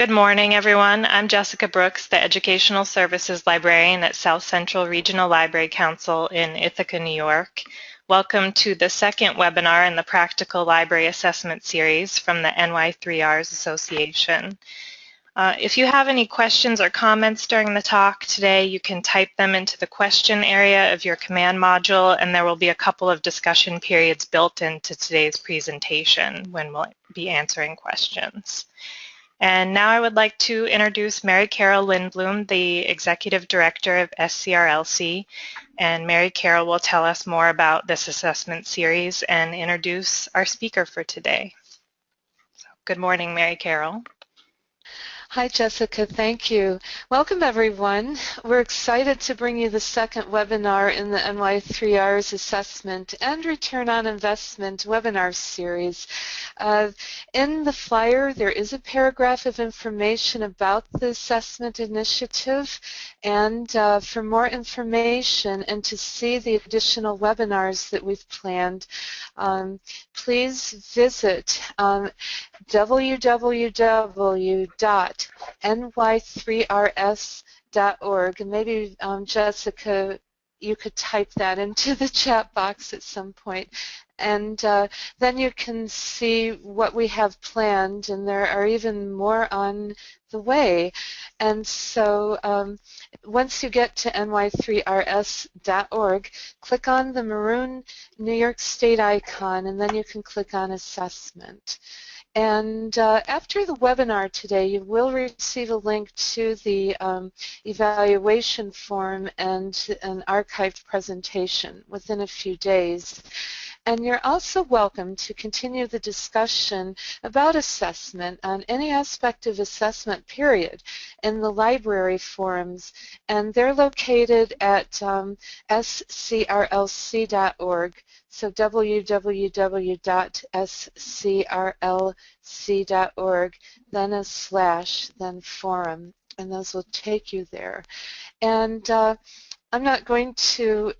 Good morning, everyone. I'm Jessica Brooks, the Educational Services Librarian at South Central Regional Library Council in Ithaca, New York. Welcome to the second webinar in the Practical Library Assessment Series from the NY3Rs Association. If you have any questions or comments during the talk today, you can type them into the question area of your command module, and there will be a couple of discussion periods built into today's presentation when we'll be answering questions. And now I would like to introduce Mary Carol Lindblom, the Executive Director of SCRLC. And Mary Carol will tell us more about this assessment series and introduce our speaker for today. So, good morning, Mary Carol. Hi, Jessica. Thank you. Welcome, everyone. We're excited to bring you the second webinar in the NY3Rs Assessment and Return on Investment webinar series. In the flyer, there is a paragraph of information about the assessment initiative, and for more information and to see the additional webinars that we've planned, please visit www.ny3rs.org. And maybe, Jessica, you could type that into the chat box at some point. And then you can see what we have planned, and there are even more on the way. And so once you get to ny3rs.org, click on the maroon New York State icon, and then you can click on Assessment. And after the webinar today, you will receive a link to the evaluation form and an archived presentation within a few days. And you're also welcome to continue the discussion about assessment on any aspect of assessment, period, in the library forums. And they're located at scrlc.org. So www.scrlc.org, then a / then forum, and those will take you there. And I'm not going to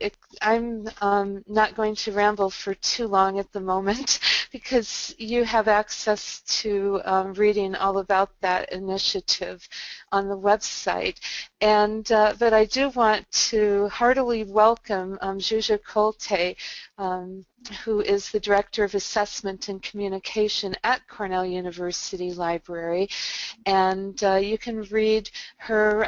ramble for too long at the moment because you have access to reading all about that initiative on the website. And but I do want to heartily welcome Zsuzsa Kolte, who is the Director of Assessment and Communication at Cornell University Library. And you can read her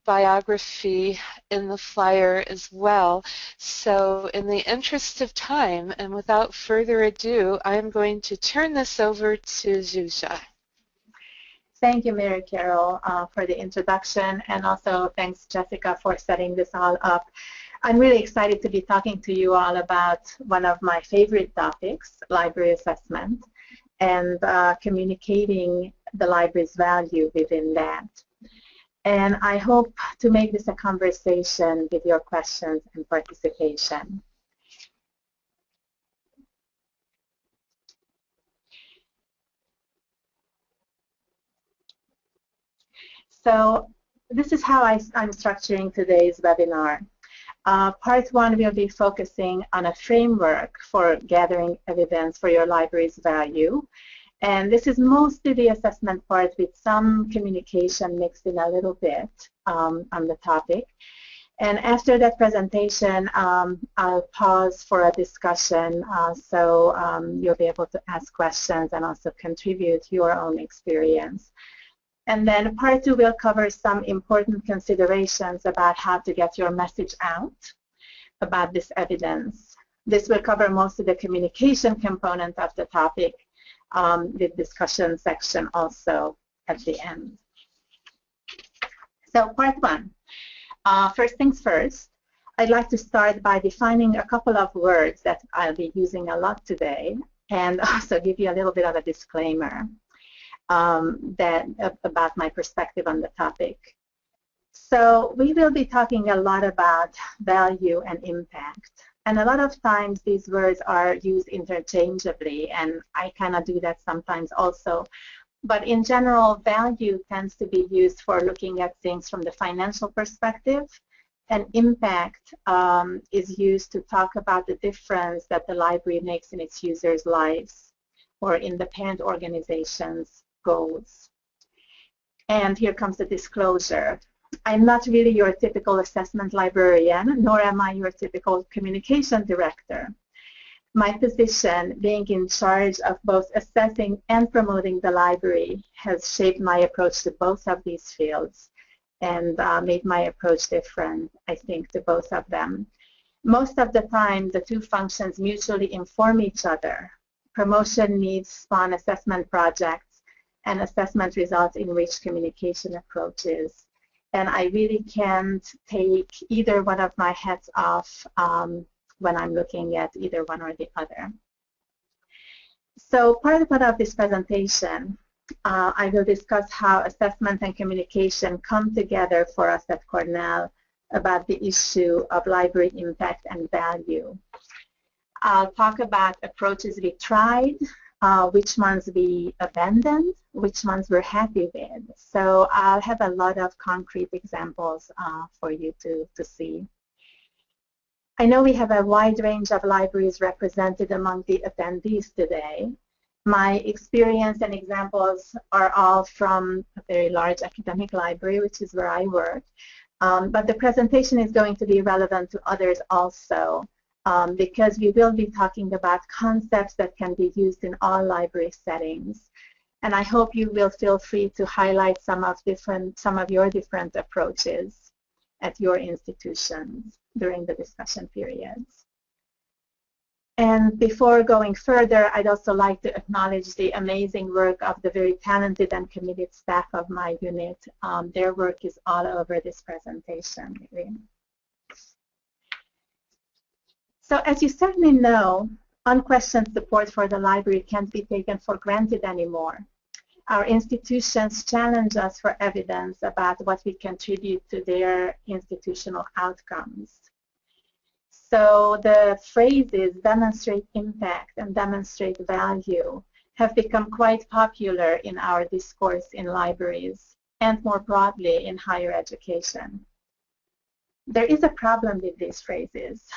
biography in the flyer as well. So in the interest of time and without further ado, I am going to turn this over to Zsuzsa. Thank you, Mary Carol, for the introduction, and also thanks, Jessica, for setting this all up. I'm really excited to be talking to you all about one of my favorite topics, library assessment, and communicating the library's value within that. And I hope to make this a conversation with your questions and participation. So this is how I'm structuring today's webinar. Part one will be focusing on a framework for gathering evidence for your library's value. And this is mostly the assessment part with some communication mixed in a little bit on the topic. And after that presentation, I'll pause for a discussion so you'll be able to ask questions and also contribute your own experience. And then part two will cover some important considerations about how to get your message out about this evidence. This will cover most of the communication component of the topic, with discussion section also at the end. So part one. First things first, I'd like to start by defining a couple of words that I'll be using a lot today, and also give you a little bit of a disclaimer about my perspective on the topic. So we will be talking a lot about value and impact. And a lot of times these words are used interchangeably, and I kind of do that sometimes also. But in general, value tends to be used for looking at things from the financial perspective, and impact is used to talk about the difference that the library makes in its users' lives or in the parent organization's goals. And here comes the disclosure. I'm not really your typical assessment librarian, nor am I your typical communication director. My position, being in charge of both assessing and promoting the library, has shaped my approach to both of these fields and made my approach different, I think, to both of them. Most of the time, the two functions mutually inform each other. Promotion needs spawn assessment projects, and assessment results in rich communication approaches. And I really can't take either one of my hats off when I'm looking at either one or the other. So part of this presentation, I will discuss how assessment and communication come together for us at Cornell about the issue of library impact and value. I'll talk about approaches we tried, which ones we abandoned, which ones we're happy with. So I'll have a lot of concrete examples for you to see. I know we have a wide range of libraries represented among the attendees today. My experience and examples are all from a very large academic library, which is where I work. But the presentation is going to be relevant to others also, because we will be talking about concepts that can be used in all library settings. And I hope you will feel free to highlight some of your different approaches at your institutions during the discussion periods. And before going further, I'd also like to acknowledge the amazing work of the very talented and committed staff of my unit. Their work is all over this presentation. So as you certainly know, unquestioned support for the library can't be taken for granted anymore. Our institutions challenge us for evidence about what we contribute to their institutional outcomes. So the phrases demonstrate impact and demonstrate value have become quite popular in our discourse in libraries and more broadly in higher education. There is a problem with these phrases,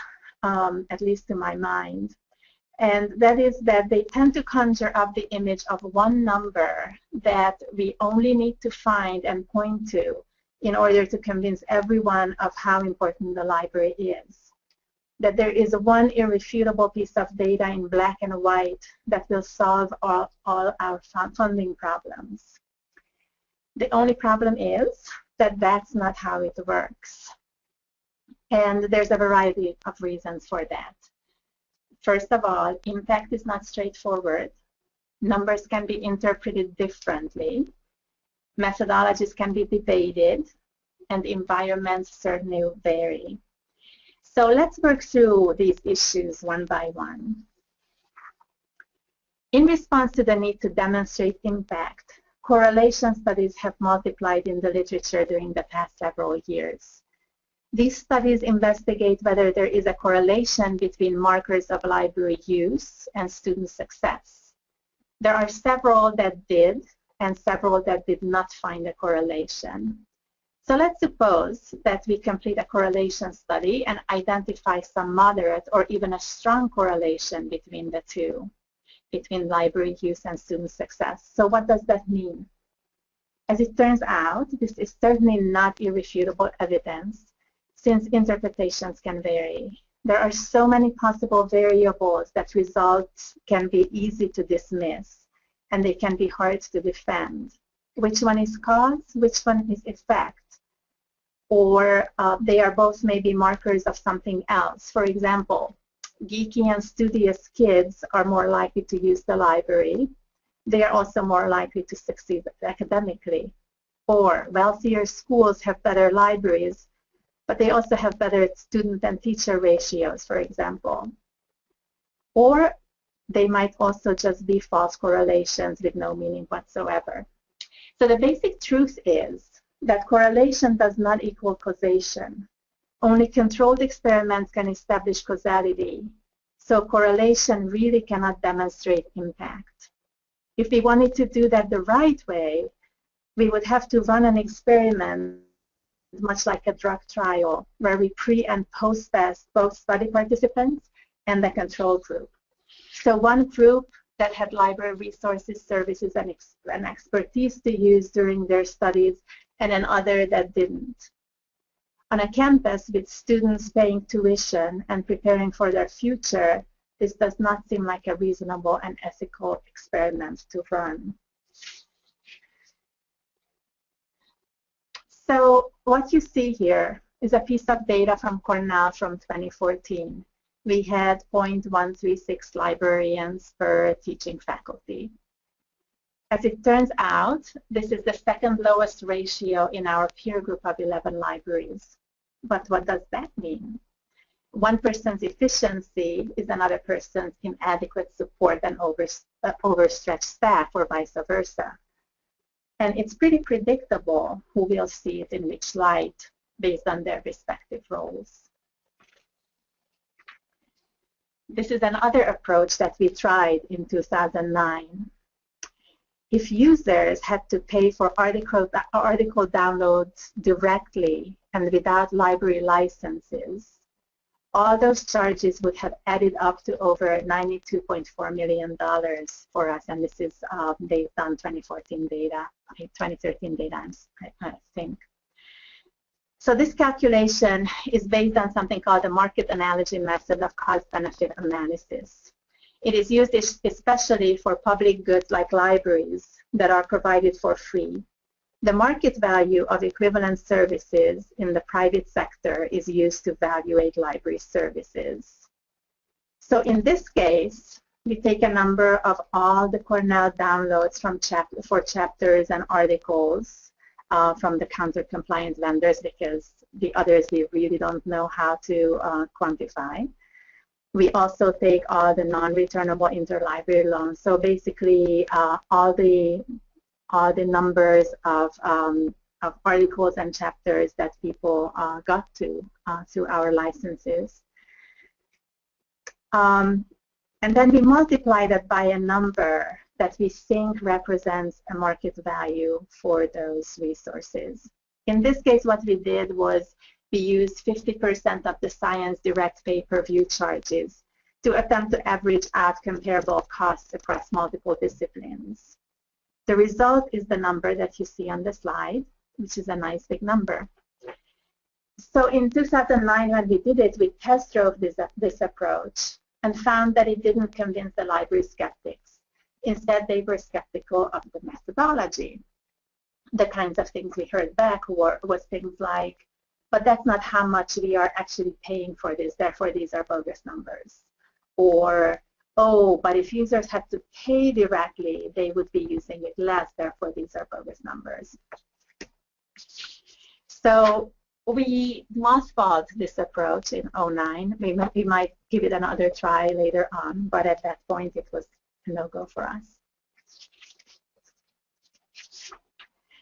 at least to my mind, and that is that they tend to conjure up the image of one number that we only need to find and point to in order to convince everyone of how important the library is. That there is one irrefutable piece of data in black and white that will solve all our funding problems. The only problem is that that's not how it works. And there's a variety of reasons for that. First of all, impact is not straightforward. Numbers can be interpreted differently. Methodologies can be debated, and environments certainly vary. So let's work through these issues one by one. In response to the need to demonstrate impact, correlation studies have multiplied in the literature during the past several years. These studies investigate whether there is a correlation between markers of library use and student success. There are several that did and several that did not find a correlation. So let's suppose that we complete a correlation study and identify some moderate or even a strong correlation between the two, between library use and student success. So what does that mean? As it turns out, this is certainly not irrefutable evidence, since interpretations can vary. There are so many possible variables that results can be easy to dismiss, and they can be hard to defend. Which one is cause? Which one is effect? Or they are both maybe markers of something else. For example, geeky and studious kids are more likely to use the library. They are also more likely to succeed academically. Or wealthier schools have better libraries, but they also have better student and teacher ratios, for example. Or they might also just be false correlations with no meaning whatsoever. So the basic truth is that correlation does not equal causation. Only controlled experiments can establish causality. So correlation really cannot demonstrate impact. If we wanted to do that the right way, we would have to run an experiment much like a drug trial, where we pre- and post-test both study participants and the control group. So one group that had library resources, services, and expertise to use during their studies, and then other that didn't. On a campus with students paying tuition and preparing for their future, this does not seem like a reasonable and ethical experiment to run. So what you see here is a piece of data from Cornell from 2014. We had 0.136 librarians per teaching faculty. As it turns out, this is the second lowest ratio in our peer group of 11 libraries. But what does that mean? One person's efficiency is another person's inadequate support and overstretched staff, or vice versa. And it's pretty predictable who will see it in which light based on their respective roles. This is another approach that we tried in 2009. If users had to pay for article downloads directly and without library licenses, all those charges would have added up to over $92.4 million for us, and this is based on 2014 data, 2013 data, I think. So this calculation is based on something called the market analogy method of cost-benefit analysis. It is used especially for public goods like libraries that are provided for free. The market value of equivalent services in the private sector is used to evaluate library services. So in this case, we take a number of all the Cornell downloads for chapters and articles from the counter-compliant vendors, because the others we really don't know how to quantify. We also take all the non-returnable interlibrary loans. So basically, all the numbers of articles and chapters that people got to through our licenses. And then we multiply that by a number that we think represents a market value for those resources. In this case, what we did was we used 50% of the Science Direct pay-per-view charges to attempt to average out comparable costs across multiple disciplines. The result is the number that you see on the slide, which is a nice big number. So in 2009, when we did it, we test drove this approach and found that it didn't convince the library skeptics. Instead, they were skeptical of the methodology. The kinds of things we heard back was things like, but that's not how much we are actually paying for this, therefore these are bogus numbers. Or, oh, but if users had to pay directly, they would be using it less, therefore these are bogus numbers. So we mothballed this approach in 2009. We might give it another try later on, but at that point it was a no-go for us.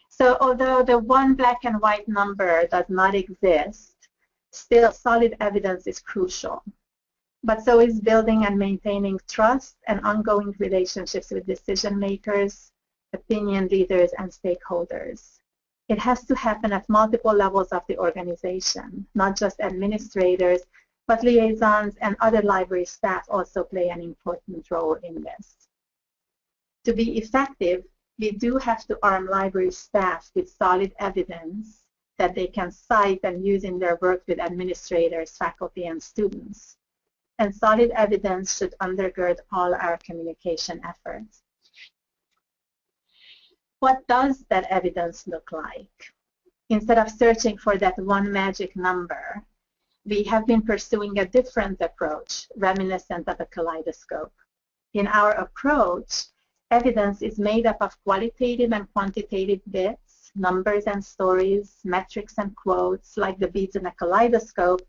So although the one black and white number does not exist, still solid evidence is crucial. But so is building and maintaining trust and ongoing relationships with decision makers, opinion leaders, and stakeholders. It has to happen at multiple levels of the organization, not just administrators, but liaisons and other library staff also play an important role in this. To be effective, we do have to arm library staff with solid evidence that they can cite and use in their work with administrators, faculty, and students. And solid evidence should undergird all our communication efforts. What does that evidence look like? Instead of searching for that one magic number, we have been pursuing a different approach, reminiscent of a kaleidoscope. In our approach, evidence is made up of qualitative and quantitative bits, numbers and stories, metrics and quotes, like the beads in a kaleidoscope,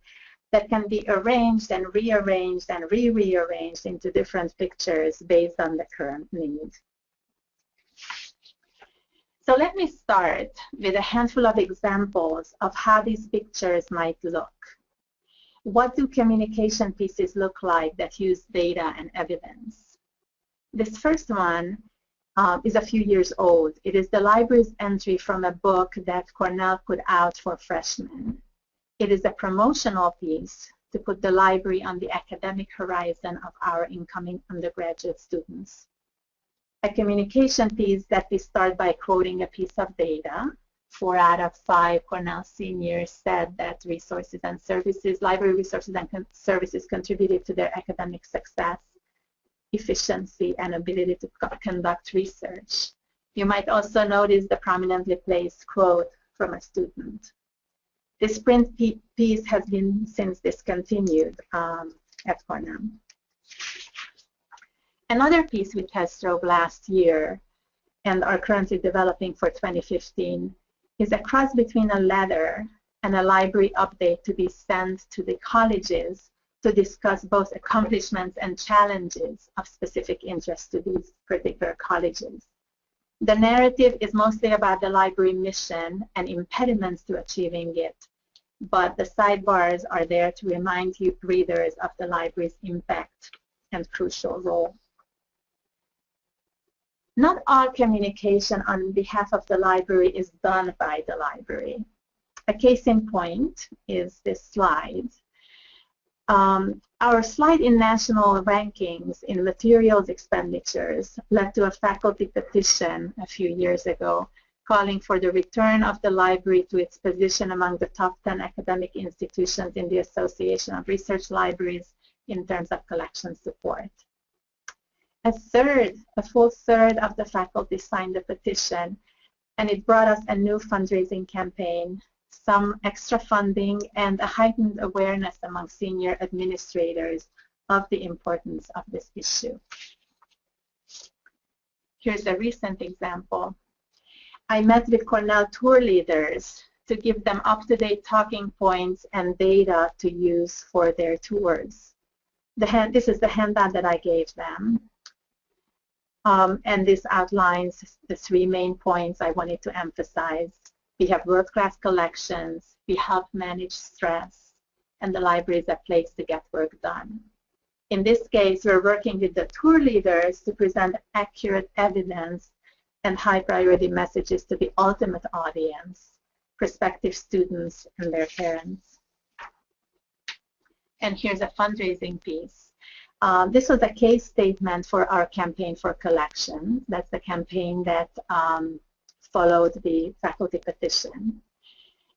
that can be arranged and rearranged and rearranged into different pictures based on the current need. So let me start with a handful of examples of how these pictures might look. What do communication pieces look like that use data and evidence? This first one is a few years old. It is the library's entry from a book that Cornell put out for freshmen. It is a promotional piece to put the library on the academic horizon of our incoming undergraduate students. A communication piece that we start by quoting a piece of data. 4 out of 5 Cornell seniors said that resources and services, library resources and services contributed to their academic success, efficiency, and ability to conduct research. You might also notice the prominently placed quote from a student. This print piece has been since discontinued at Cornell. Another piece we test drove last year and are currently developing for 2015 is a cross between a letter and a library update to be sent to the colleges to discuss both accomplishments and challenges of specific interest to these particular colleges. The narrative is mostly about the library mission and impediments to achieving it, but the sidebars are there to remind you readers of the library's impact and crucial role. Not all communication on behalf of the library is done by the library. A case in point is this slide. Our slide in national rankings in materials expenditures led to a faculty petition a few years ago calling for the return of the library to its position among the top 10 academic institutions in the Association of Research Libraries in terms of collection support. A full third of the faculty signed the petition, and it brought us a new fundraising campaign, some extra funding, and a heightened awareness among senior administrators of the importance of this issue. Here's a recent example. I met with Cornell tour leaders to give them up-to-date talking points and data to use for their tours. This is the handout that I gave them. And this outlines the 3 main points I wanted to emphasize. We have world-class collections, we help manage stress, and the library is a place to get work done. In this case, we're working with the tour leaders to present accurate evidence and high-priority messages to the ultimate audience, prospective students and their parents. And here's a fundraising piece. This was a case statement for our campaign for collections. That's the campaign that followed the faculty petition.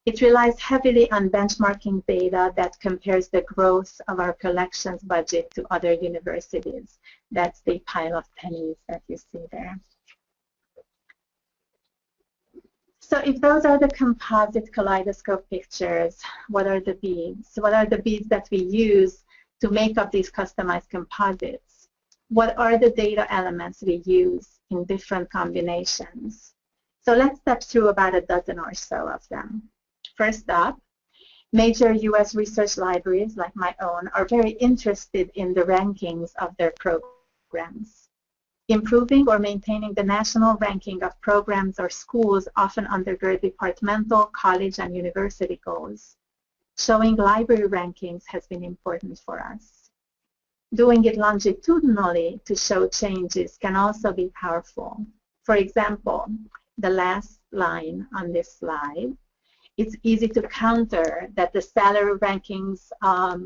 It relies heavily on benchmarking data that compares the growth of our collections budget to other universities. That's the pile of pennies that you see there. So if those are the composite kaleidoscope pictures, what are the beads? What are the beads that we use to make up these customized composites? What are the data elements we use in different combinations? So let's step through about a dozen or so of them. First up, major US research libraries like my own are very interested in the rankings of their programs. Improving or maintaining the national ranking of programs or schools often undergird departmental, college, and university goals. Showing library rankings has been important for us. Doing it longitudinally to show changes can also be powerful. For example, the last line on this slide, it's easy to counter that the salary rankings, our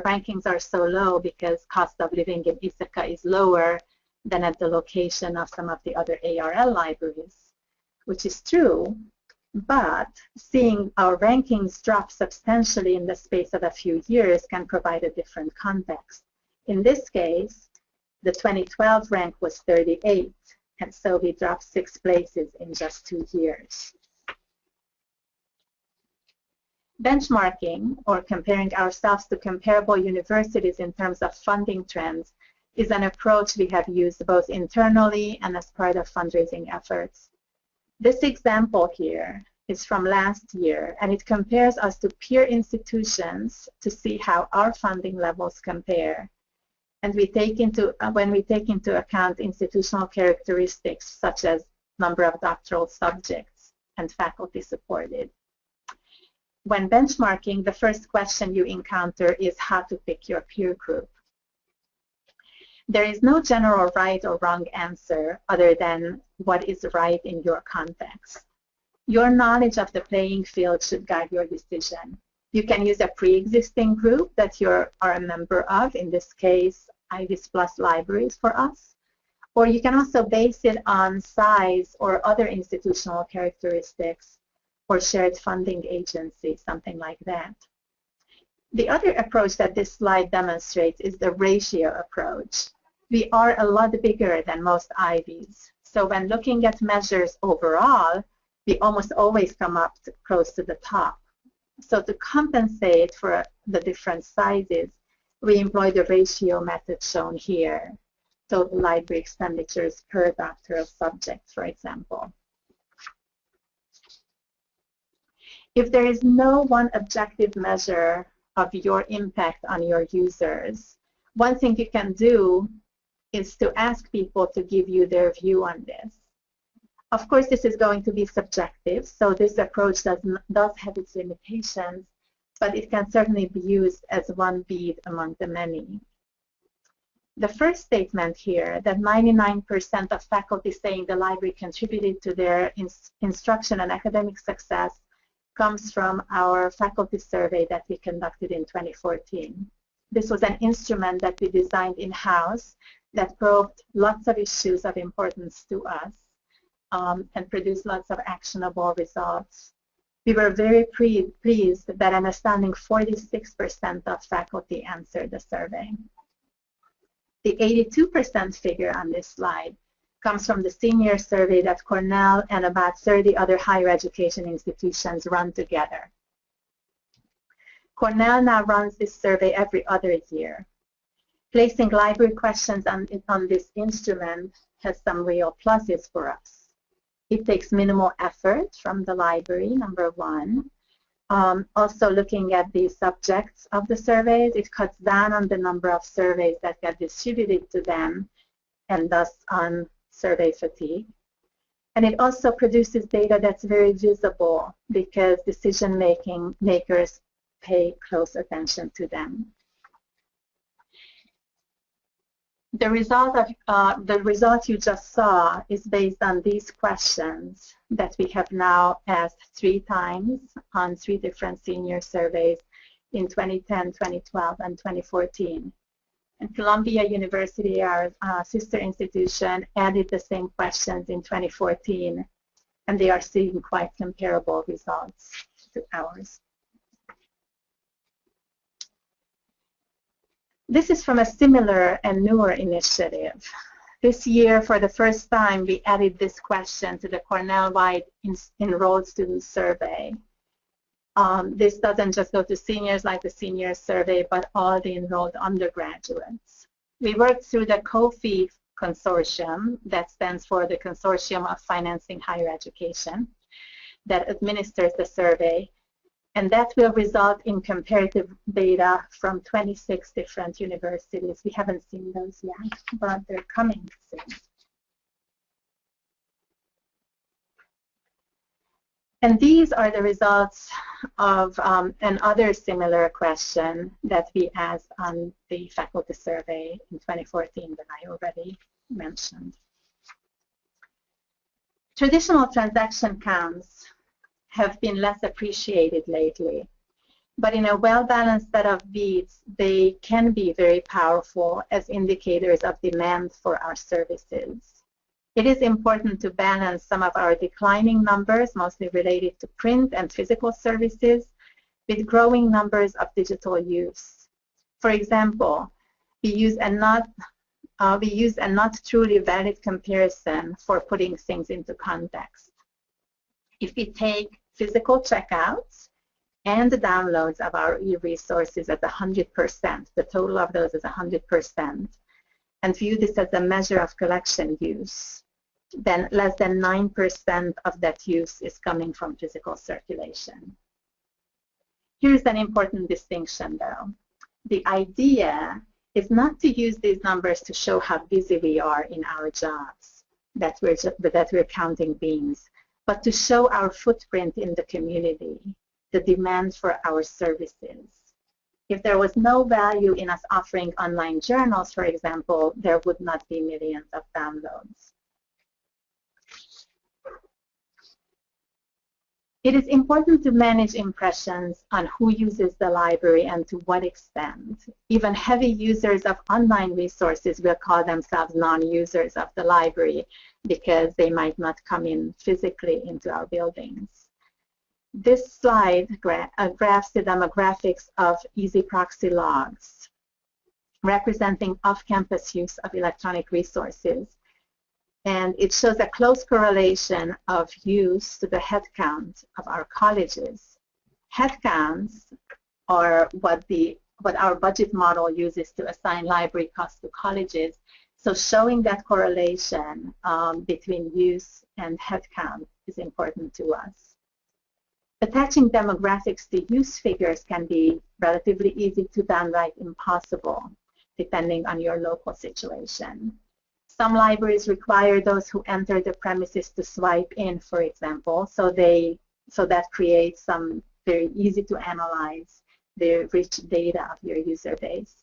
rankings are so low because cost of living in Ithaca is lower than at the location of some of the other ARL libraries, which is true. But seeing our rankings drop substantially in the space of a few years can provide a different context. In this case, the 2012 rank was 38, and so we dropped 6 places in just 2 years. Benchmarking, or comparing ourselves to comparable universities in terms of funding trends, is an approach we have used both internally and as part of fundraising efforts. This example here is from last year, and it compares us to peer institutions to see how our funding levels compare. And when we take into account institutional characteristics such as number of doctoral subjects and faculty supported. When benchmarking, the first question you encounter is how to pick your peer group. There is no general right or wrong answer other than what is right in your context. Your knowledge of the playing field should guide your decision. You can use a pre-existing group that you are a member of, in this case, IVs plus libraries for us. Or you can also base it on size or other institutional characteristics or shared funding agency, something like that. The other approach that this slide demonstrates is the ratio approach. We are a lot bigger than most IVs. So when looking at measures overall, we almost always come up close to the top. So to compensate for the different sizes, we employ the ratio method shown here. Total library expenditures per doctoral subject, for example. If there is no one objective measure of your impact on your users, one thing you can do is to ask people to give you their view on this. Of course, this is going to be subjective, so this approach does have its limitations, but it can certainly be used as one bead among the many. The first statement here, that 99% of faculty saying the library contributed to their instruction and academic success, comes from our faculty survey that we conducted in 2014. This was an instrument that we designed in-house that probed lots of issues of importance to us and produced lots of actionable results. We were very pleased that an astounding 46% of faculty answered the survey. The 82% figure on this slide comes from the senior survey that Cornell and about 30 other higher education institutions run together. Cornell now runs this survey every other year. Placing library questions on this instrument has some real pluses for us. It takes minimal effort from the library, number one. Also looking at the subjects of the surveys, it cuts down on the number of surveys that get distributed to them and thus on survey fatigue. And it also produces data that's very visible because decision makers pay close attention to them. The result you just saw is based on these questions that we have now asked 3 times on 3 different senior surveys in 2010, 2012, and 2014. And Columbia University, our sister institution, added the same questions in 2014, and they are seeing quite comparable results to ours. This is from a similar and newer initiative. This year, for the first time, we added this question to the Cornell-wide enrolled student survey. This doesn't just go to seniors like the senior survey, but all the enrolled undergraduates. We worked through the COFI consortium, that stands for the Consortium of Financing Higher Education, that administers the survey, and that will result in comparative data from 26 different universities. We haven't seen those yet, but they're coming soon. And these are the results of another similar question that we asked on the faculty survey in 2014 that I already mentioned. Traditional transaction counts have been less appreciated lately, but in a well-balanced set of beads, they can be very powerful as indicators of demand for our services. It is important to balance some of our declining numbers, mostly related to print and physical services, with growing numbers of digital use. For example, we use a not truly valid comparison for putting things into context. If we take physical checkouts and the downloads of our e-resources at 100%, the total of those is 100%, and view this as a measure of collection use, then less than 9% of that use is coming from physical circulation. Here's an important distinction, though. The idea is not to use these numbers to show how busy we are in our jobs, that we're counting beans, but to show our footprint in the community, the demand for our services. If there was no value in us offering online journals, for example, there would not be millions of downloads. It is important to manage impressions on who uses the library and to what extent. Even heavy users of online resources will call themselves non-users of the library because they might not come in physically into our buildings. This slide graphs the demographics of easy proxy logs, representing off-campus use of electronic resources. And it shows a close correlation of use to the headcount of our colleges. Headcounts are what our budget model uses to assign library costs to colleges. So showing that correlation between use and headcount is important to us. Attaching demographics to use figures can be relatively easy to downright impossible, depending on your local situation. Some libraries require those who enter the premises to swipe in, for example, so that creates some very easy to analyze the rich data of your user base.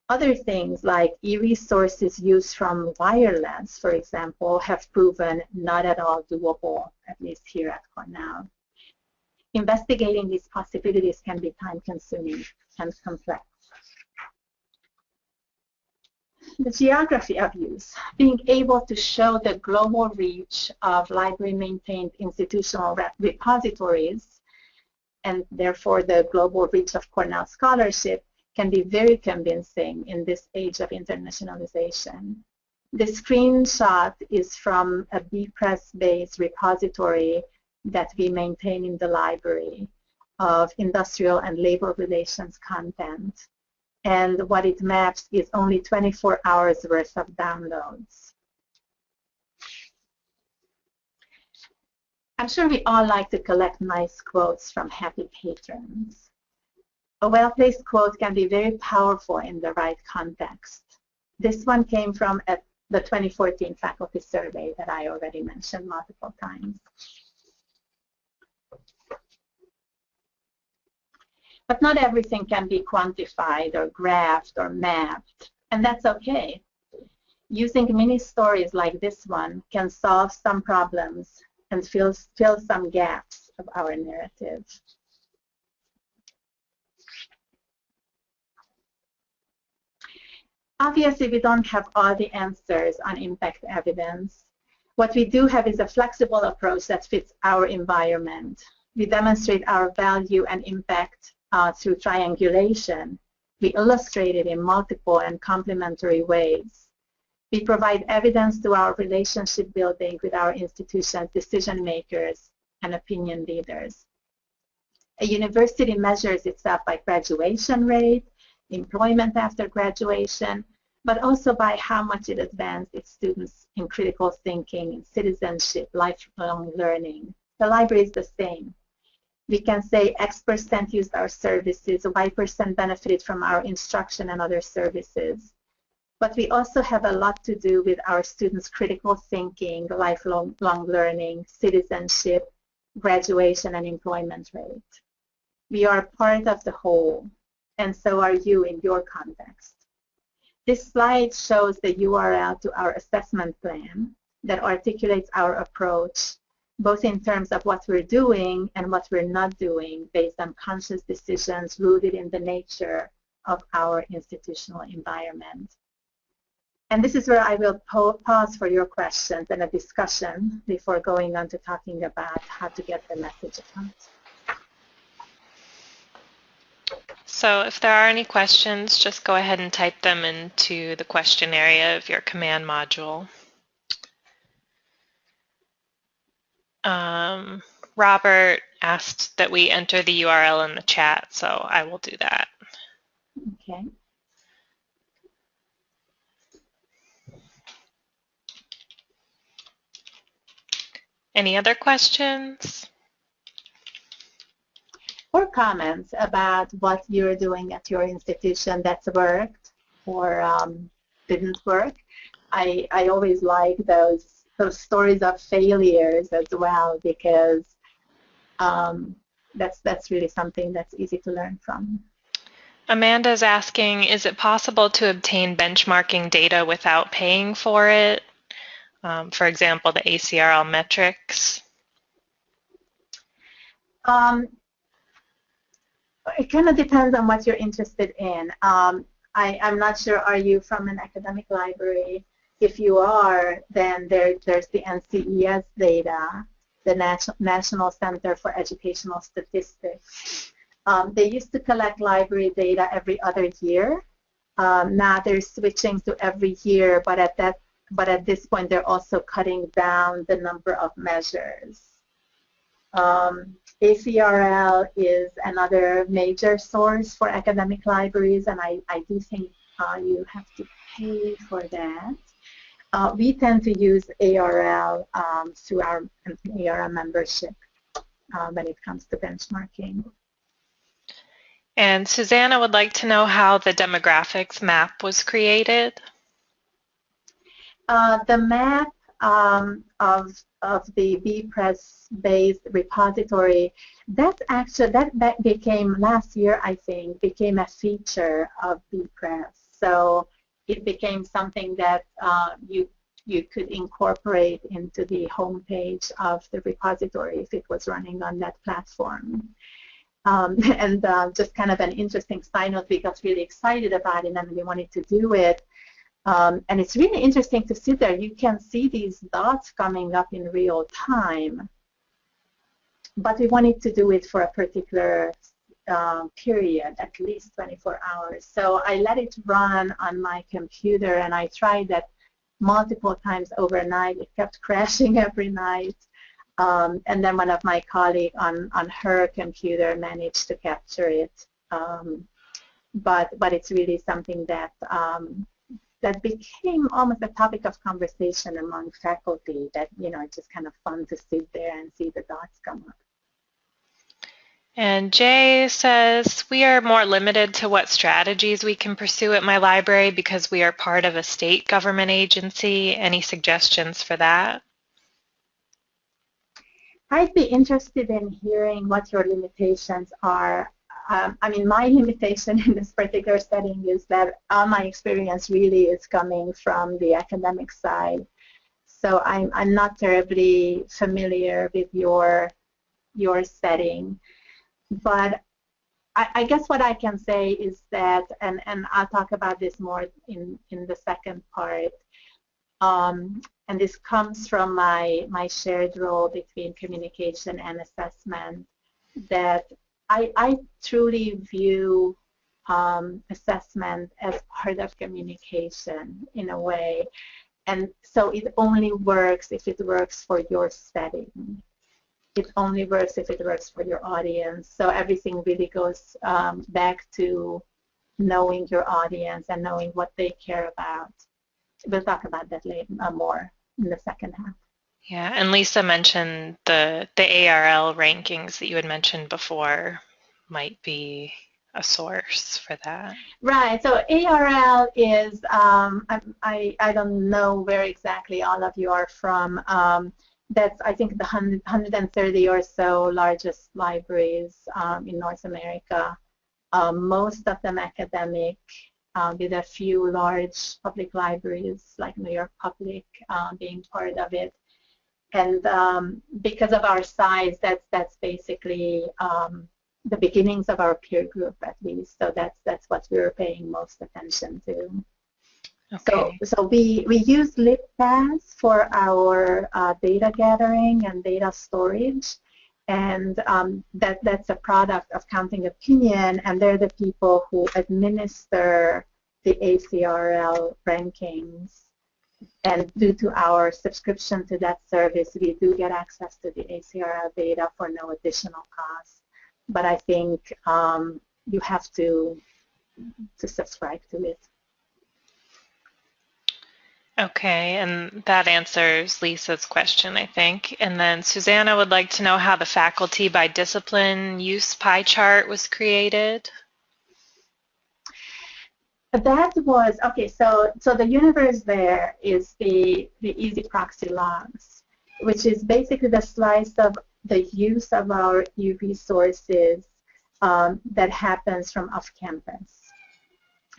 Other things like e-resources used from wireless, for example, have proven not at all doable, at least here at Cornell. Investigating these possibilities can be time-consuming and complex. The geography of use, being able to show the global reach of library-maintained institutional repositories, and therefore the global reach of Cornell scholarship, can be very convincing in this age of internationalization. The screenshot is from a bpress-based repository that we maintain in the library of industrial and labor relations content. And what it maps is only 24 hours worth of downloads. I'm sure we all like to collect nice quotes from happy patrons. A well-placed quote can be very powerful in the right context. This one came from the 2014 faculty survey that I already mentioned multiple times. But not everything can be quantified or graphed or mapped, and that's okay. Using mini stories like this one can solve some problems and fill some gaps of our narrative. Obviously, we don't have all the answers on impact evidence. What we do have is a flexible approach that fits our environment. We demonstrate our value and impact through triangulation. We illustrate it in multiple and complementary ways. We provide evidence to our relationship building with our institution's decision makers and opinion leaders. A university measures itself by graduation rate, employment after graduation, but also by how much it advanced its students in critical thinking, citizenship, lifelong learning. The library is the same. We can say X% used our services, Y% benefited from our instruction and other services. But we also have a lot to do with our students' critical thinking, lifelong learning, citizenship, graduation, and employment rate. We are part of the whole, and so are you in your context. This slide shows the URL to our assessment plan that articulates our approach, both in terms of what we're doing and what we're not doing based on conscious decisions rooted in the nature of our institutional environment. And this is where I will pause for your questions and a discussion before going on to talking about how to get the message out. So if there are any questions, just go ahead and type them into the question area of your command module. Robert asked that we enter the URL in the chat, so I will do that. Okay. Any other questions? Or comments about what you're doing at your institution that's worked or didn't work. I always like those stories of failures as well, because that's really something that's easy to learn from. Amanda's asking, is it possible to obtain benchmarking data without paying for it? For example, the ACRL metrics. It kind of depends on what you're interested in. I'm not sure, are you from an academic library? If you are, then there's the NCES data, the National Center for Educational Statistics. They used to collect library data every other year. Now they're switching to every year, but at this point they're also cutting down the number of measures. ACRL is another major source for academic libraries, and I do think you have to pay for that. We tend to use ARL through our ARL membership when it comes to benchmarking. And Susanna would like to know how the demographics map was created. The map of the bpress-based repository, that's actually, that became last year, I think, became a feature of bpress. So it became something that you could incorporate into the homepage of the repository if it was running on that platform. Just kind of an interesting side note, we got really excited about it and we wanted to do it. And it's really interesting to see there. You can see these dots coming up in real time. But we wanted to do it for a particular period, at least 24 hours. So I let it run on my computer, and I tried that multiple times overnight. It kept crashing every night. And then one of my colleagues on her computer managed to capture it. But it's really something that that became almost a topic of conversation among faculty, that, you know, it's just kind of fun to sit there and see the dots come up. And Jay says, we are more limited to what strategies we can pursue at my library because we are part of a state government agency. Any suggestions for that? I'd be interested in hearing what your limitations are. I mean, my limitation in this particular setting is that all my experience really is coming from the academic side. So I'm not terribly familiar with your setting. But I guess what I can say is that, and I'll talk about this more in the second part, and this comes from my shared role between communication and assessment, that I truly view assessment as part of communication in a way. And so it only works if it works for your setting. It only works if it works for your audience. So everything really goes back to knowing your audience and knowing what they care about. We'll talk about that later, more in the second half. Yeah, and Lisa mentioned the ARL rankings that you had mentioned before might be a source for that. Right, so ARL is, I don't know where exactly all of you are from. That's, I think, the 130 or so largest libraries in North America. Most of them academic, with a few large public libraries like New York Public being part of it. And because of our size, that's basically the beginnings of our peer group, at least. So that's what we were paying most attention to. Okay. So we use LibPass for our data gathering and data storage, and that's a product of Counting Opinion, and they're the people who administer the ACRL rankings. And due to our subscription to that service, we do get access to the ACRL data for no additional cost. But I think you have to subscribe to it. Okay, and that answers Lisa's question, I think. And then Susanna would like to know how the faculty by discipline use pie chart was created. That was, okay, so the universe there is the easy proxy logs, which is basically the slice of the use of our U resources that happens from off campus.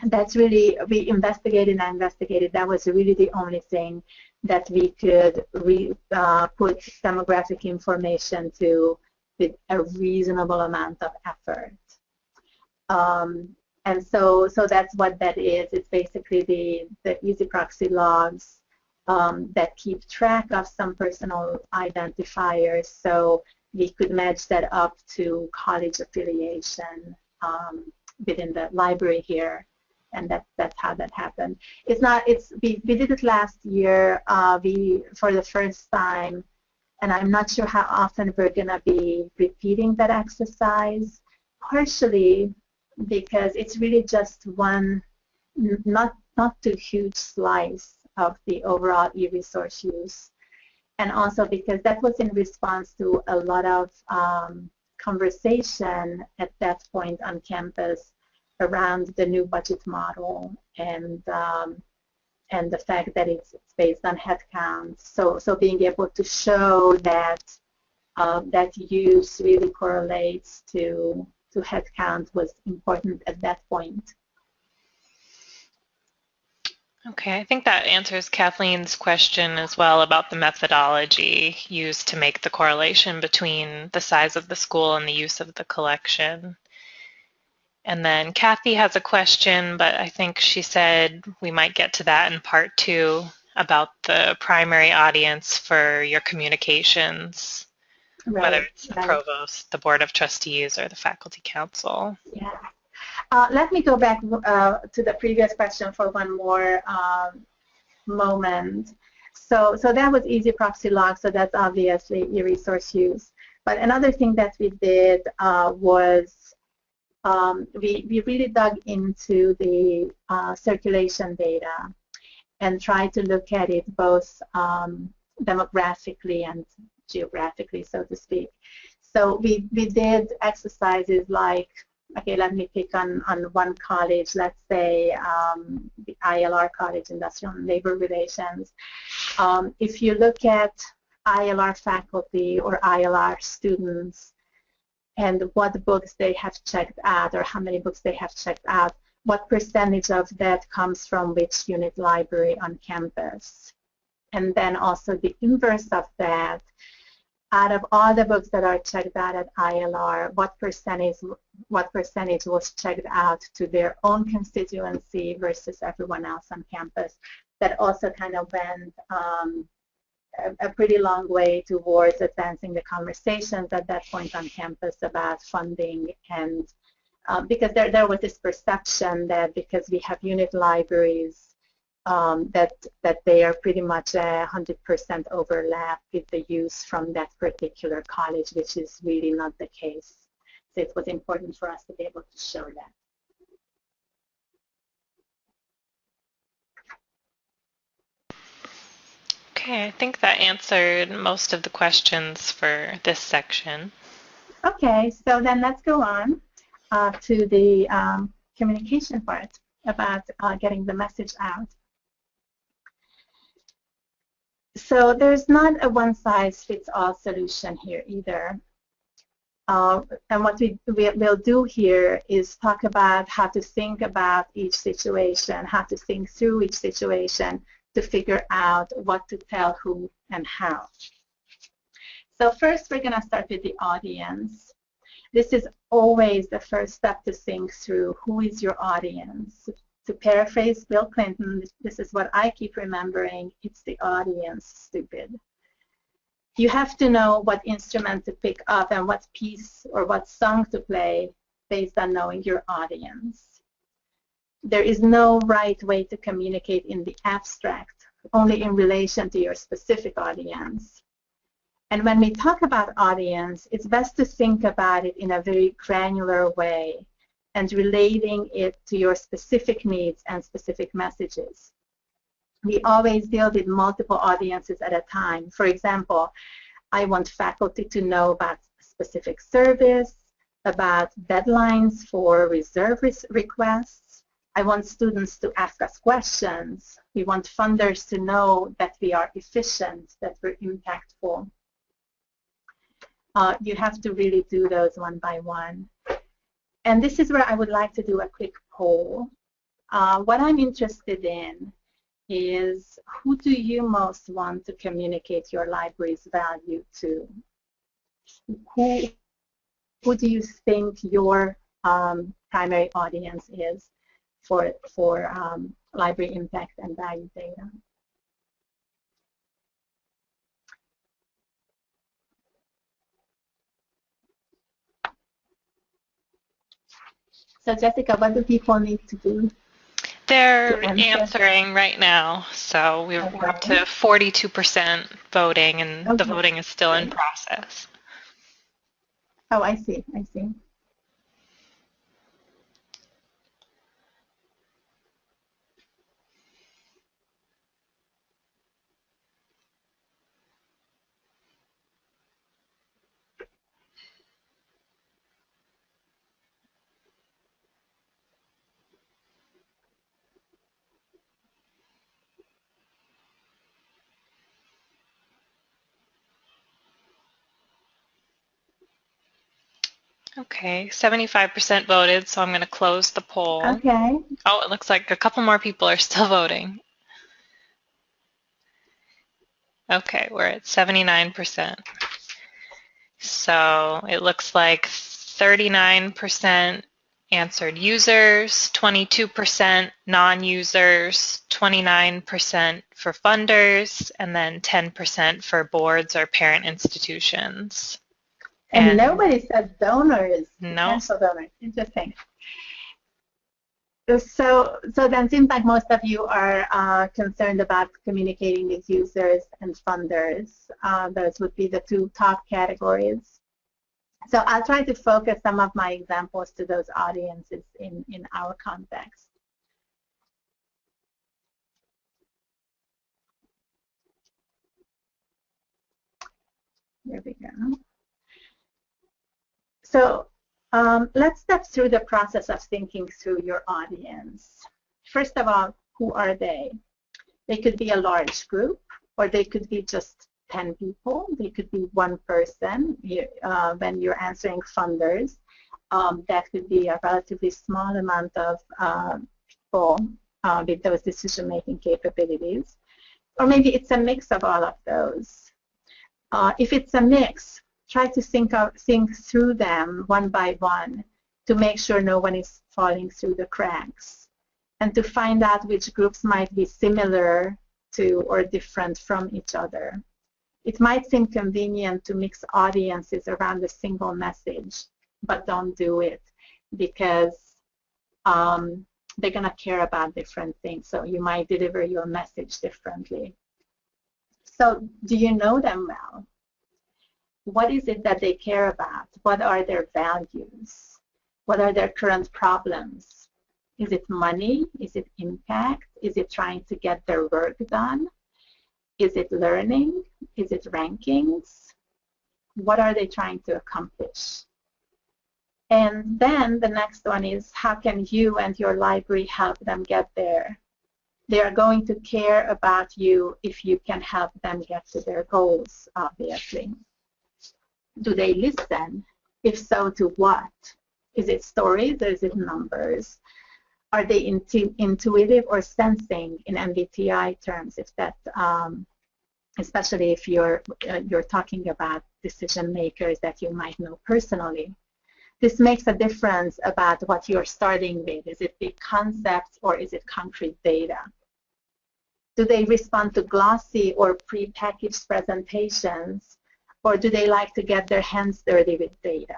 That's really, we investigated and investigated. That was really the only thing that we could put demographic information to with a reasonable amount of effort. And so that's what that is. It's basically the easy proxy logs that keep track of some personal identifiers. So we could match that up to college affiliation within the library here, and that's how that happened. It's not. We did it last year. For the first time, and I'm not sure how often we're going to be repeating that exercise. Partially because it's really just one, not too huge slice of the overall e-resource use, and also because that was in response to a lot of conversation at that point on campus around the new budget model and the fact that it's based on headcount. So being able to show that that use really correlates to headcount was important at that point. Okay, I think that answers Kathleen's question as well about the methodology used to make the correlation between the size of the school and the use of the collection. And then Kathy has a question, but I think she said we might get to that in part 2 about the primary audience for your communications. Right, whether it's the provost, the board of trustees, or the faculty council. Yeah. Let me go back to the previous question for one more moment. So that was easy proxy log, so that's obviously e-resource use. But another thing that we did was we really dug into the circulation data and tried to look at it both demographically and geographically, so to speak. So we did exercises like, okay, let me pick on one college, let's say the ILR College, Industrial and Labor Relations. If you look at ILR faculty or ILR students and what books they have checked out or how many books they have checked out, what percentage of that comes from which unit library on campus? And then also the inverse of that, out of all the books that are checked out at ILR, what percentage was checked out to their own constituency versus everyone else on campus? That also kind of went a pretty long way towards advancing the conversations at that point on campus about funding, and because there was this perception that because we have unit libraries, that they are pretty much 100% overlap with the use from that particular college, which is really not the case. So it was important for us to be able to show that. Okay, I think that answered most of the questions for this section. Okay, so then let's go on to the communication part about getting the message out. So there's not a one-size-fits-all solution here either. And what we'll do here is talk about how to think about each situation, how to think through each situation to figure out what to tell who and how. So first we're going to start with the audience. This is always the first step to think through who is your audience. To paraphrase Bill Clinton, this is what I keep remembering: it's the audience, stupid. You have to know what instrument to pick up and what piece or what song to play based on knowing your audience. There is no right way to communicate in the abstract, only in relation to your specific audience. And when we talk about audience, it's best to think about it in a very granular way and relating it to your specific needs and specific messages. We always deal with multiple audiences at a time. For example, I want faculty to know about specific service, about deadlines for reserve requests. I want students to ask us questions. We want funders to know that we are efficient, that we're impactful. You have to really do those one by one. And this is where I would like to do a quick poll. What I'm interested in is, who do you most want to communicate your library's value to? Who who do you think your primary audience is for library impact and value data? So Jessica, what do people need to do? They're answering right now, so we're up to 42% voting, and the voting is still in process. Oh, I see, I see. Okay, 75% voted, so I'm going to close the poll. Okay. Oh, it looks like a couple more people are still voting. Okay, we're at 79%. So it looks like 39% answered users, 22% non-users, 29% for funders, and then 10% for boards or parent institutions. And nobody said donors, no. potential donors. Interesting. So then it seems like most of you are concerned about communicating with users and funders. Those would be the two top categories. So I'll try to focus some of my examples to those audiences in our context. There we go. So let's step through the process of thinking through your audience. First of all, who are they? They could be a large group, or they could be just 10 people. They could be one person. When you're answering funders, that could be a relatively small amount of people with those decision-making capabilities. Or maybe it's a mix of all of those. If it's a mix, try to think through them one by one to make sure no one is falling through the cracks, and to find out which groups might be similar to or different from each other. It might seem convenient to mix audiences around a single message, but don't do it, because they're going to care about different things, so you might deliver your message differently. So do you know them well? What is it that they care about? What are their values? What are their current problems? Is it money? Is it impact? Is it trying to get their work done? Is it learning? Is it rankings? What are they trying to accomplish? And then the next one is, how can you and your library help them get there? They are going to care about you if you can help them get to their goals, obviously. Do they listen? If so, to what? Is it stories or is it numbers? Are they intuitive or sensing in MBTI terms? If that, especially if you're talking about decision makers that you might know personally. This makes a difference about what you're starting with. Is it big concepts or is it concrete data? Do they respond to glossy or pre-packaged presentations, or do they like to get their hands dirty with data?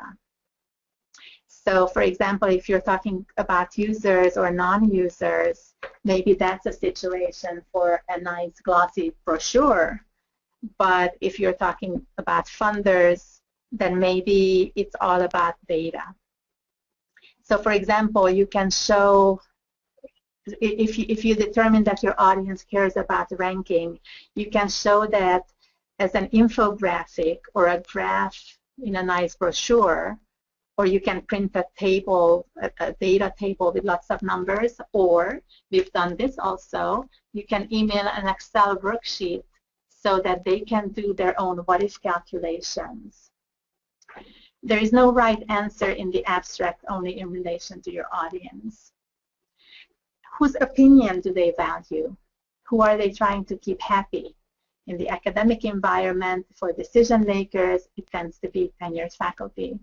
So for example, if you're talking about users or non-users, maybe that's a situation for a nice glossy brochure. But if you're talking about funders, then maybe it's all about data. So for example, you can show, if you determine that your audience cares about ranking, you can show that as an infographic or a graph in a nice brochure, or you can print a table, a data table with lots of numbers, or we've done this also, you can email an Excel worksheet so that they can do their own what-if calculations. There is no right answer in the abstract, only in relation to your audience. Whose opinion do they value? Who are they trying to keep happy? In the academic environment, for decision makers, it tends to be tenured faculty.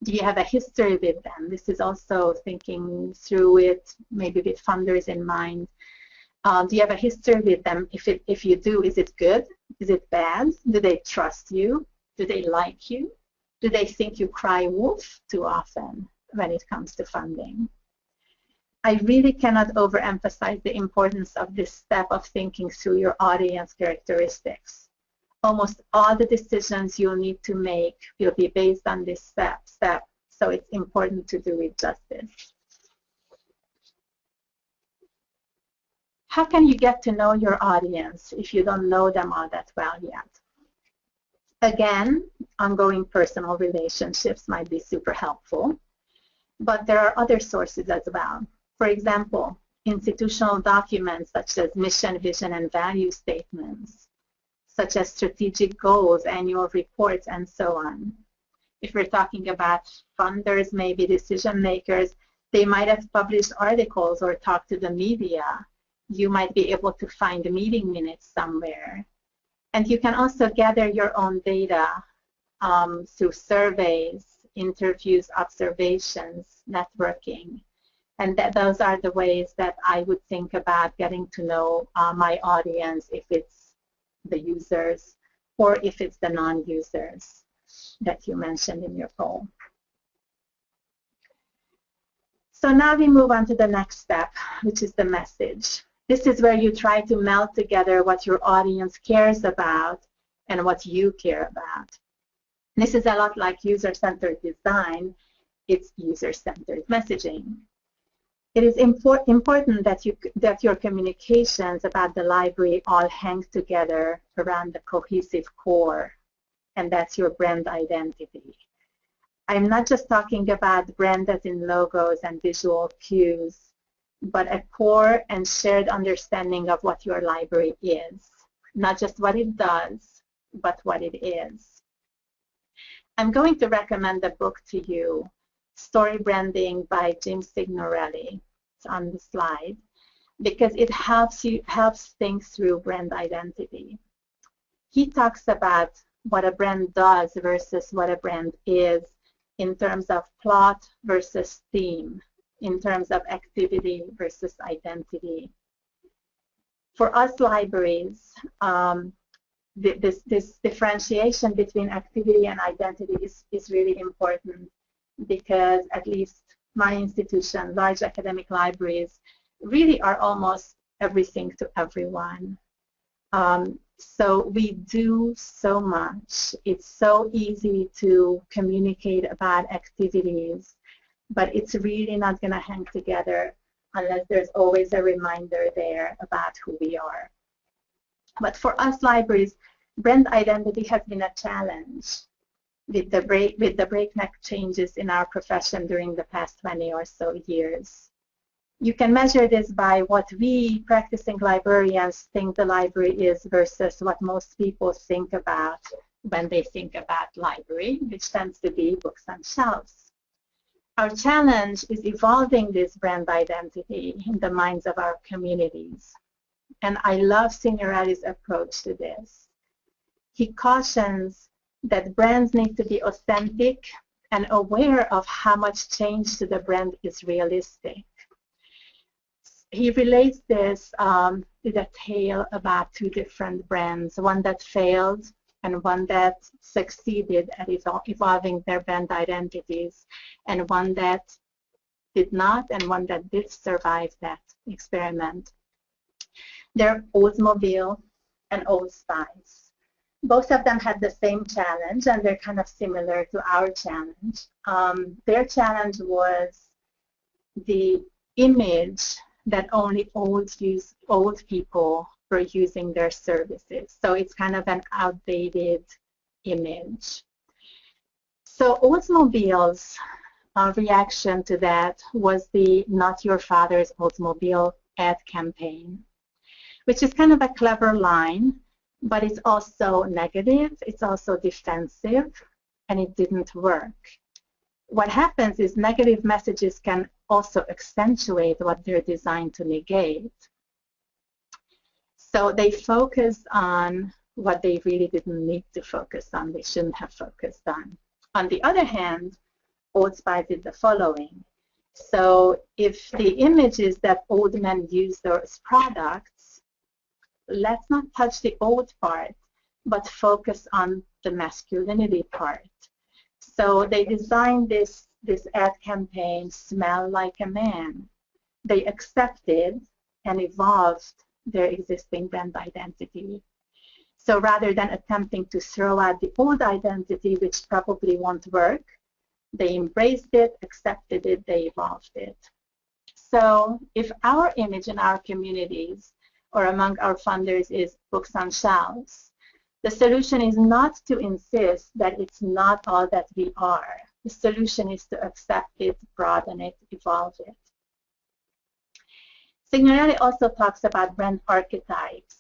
Do you have a history with them? This is also thinking through it, maybe with funders in mind. Do you have a history with them? If you do, is it good? Is it bad? Do they trust you? Do they like you? Do they think you cry wolf too often when it comes to funding? I really cannot overemphasize the importance of this step of thinking through your audience characteristics. Almost all the decisions you'll need to make will be based on this step, so it's important to do it justice. How can you get to know your audience if you don't know them all that well yet? Again, ongoing personal relationships might be super helpful, but there are other sources as well. For example, institutional documents such as mission, vision, and value statements, such as strategic goals, annual reports, and so on. If we're talking about funders, maybe decision makers, they might have published articles or talked to the media. You might be able to find the meeting minutes somewhere. And you can also gather your own data through surveys, interviews, observations, networking. And those are the ways that I would think about getting to know my audience, if it's the users or if it's the non-users that you mentioned in your poll. So now we move on to the next step, which is the message. This is where you try to meld together what your audience cares about and what you care about. This is a lot like user-centered design. It's user-centered messaging. It is important that your communications about the library all hang together around the cohesive core, and that's your brand identity. I'm not just talking about brand as in logos and visual cues, but a core and shared understanding of what your library is, not just what it does, but what it is. I'm going to recommend a book to you, Story Branding by Jim Signorelli. It's on the slide, because it helps think through brand identity. He talks about what a brand does versus what a brand is in terms of plot versus theme, in terms of activity versus identity. For us libraries, this differentiation between activity and identity is really important, because at least my institution, large academic libraries, really are almost everything to everyone. So we do so much. It's so easy to communicate about activities, but it's really not going to hang together unless there's always a reminder there about who we are. But for us libraries, brand identity has been a challenge with the breakneck changes in our profession during the past 20 or so years. You can measure this by what we practicing librarians think the library is versus what most people think about when they think about library, which tends to be books on shelves. Our challenge is evolving this brand identity in the minds of our communities. And I love Signorelli's approach to this. He cautions that brands need to be authentic and aware of how much change to the brand is realistic. He relates this with a tale about two different brands, one that failed and one that succeeded at evolving their brand identities, and one that did not, and one that did survive that experiment. They're Oldsmobile and Old Spice. Both of them had the same challenge, and they're kind of similar to our challenge. Their challenge was the image that only old people were using their services. So it's kind of an outdated image. So Oldsmobile's reaction to that was the Not Your Father's Oldsmobile ad campaign, which is kind of a clever line, but it's also negative, it's also defensive, and it didn't work. What happens is negative messages can also accentuate what they're designed to negate. So they focus on what they really didn't need to focus on, they shouldn't have focused on. On the other hand, Old Spice did the following. So if the image is that old men use those products, let's not touch the old part, but focus on the masculinity part. So they designed this ad campaign, Smell Like a Man. They accepted and evolved their existing brand identity. So rather than attempting to throw out the old identity, which probably won't work, they embraced it, accepted it, they evolved it. So if our image in our communities or among our funders is books on shelves, the solution is not to insist that it's not all that we are. The solution is to accept it, broaden it, evolve it. Signorelli also talks about brand archetypes